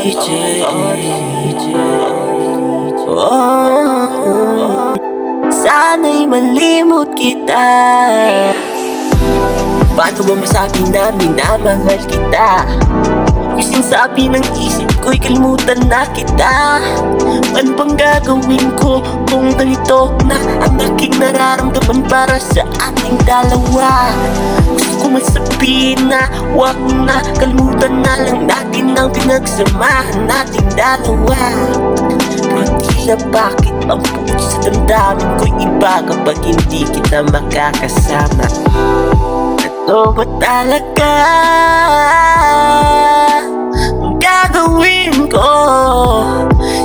Oh, sana'y malimot kita. Paano ba masabi na minamahal kita? Yung sinasabi ng isip ko'y kalimutan na kita. Ano bang gagawin ko kung ganito na ang aking nararamdaman para sa ating dalawa? Gusto ko masabihin na wag na, kalimutan na lang natin ang pinagsamahan nating dalawa. Pero tila bakit ang puso sa damdamin ko'y iba kapag hindi kita makakasama. Ano ba talaga ang gagawin ko?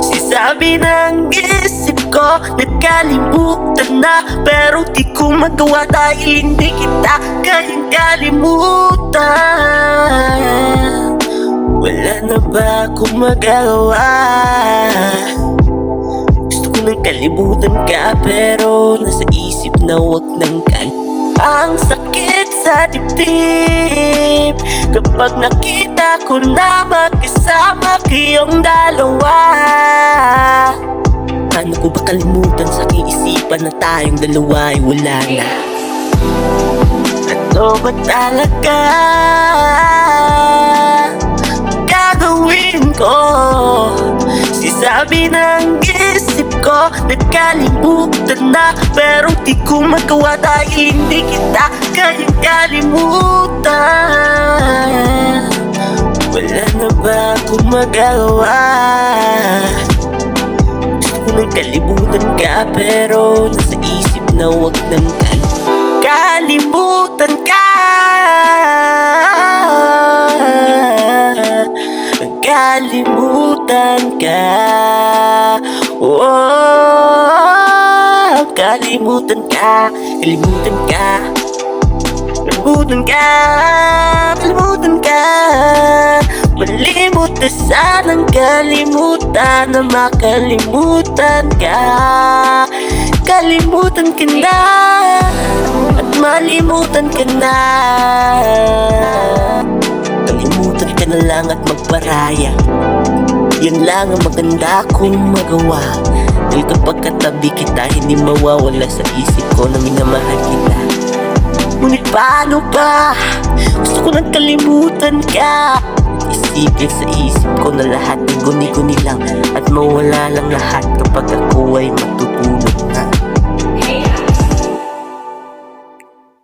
Sinasabi ng isip ko, nakalimutan na, pero di ko magawa dahil hindi kita kayang kalimutan. Wala na ba akong magagawa? Gusto ko nang kalimutan ka, pero nasa isip na wag nang kalimutan. Ang sakit sa dibdib kapag nakita ko na magkasama kayong dalawa. Paano ko ba kalimutan sa aking isipan na tayong dalawa ay wala na? Ano ba talaga gagawin ko? Sisabi ng isip ko, nakalimutan na, pero di ko magawa dahil hindi kita kayang kalimutan. Wala na ba akong magagawa? Gusto ko nang kalimutan ka, pero nasa isip na wag nang kalimutan ka. Kalimutan ka. Oh, kalimutan ka. Kalimutan ka. Kalimutan ka. Kalimutan ka. Malimut na sanang kalimutan na makalimutan ka. Kalimutan ka na at malimutan ka na. Kalimutan ka na lang at magparaya. Yan lang ang maganda kong magawa. Dahil kapag katabi kita, hindi mawawala sa isip ko na minamahal kita. Ngunit paano ba? Gusto ko nang kalimutan ka. Isipin sa isip ko na lahat ay guni-guni lang, at mawala lang lahat kapag ako ay matutulog.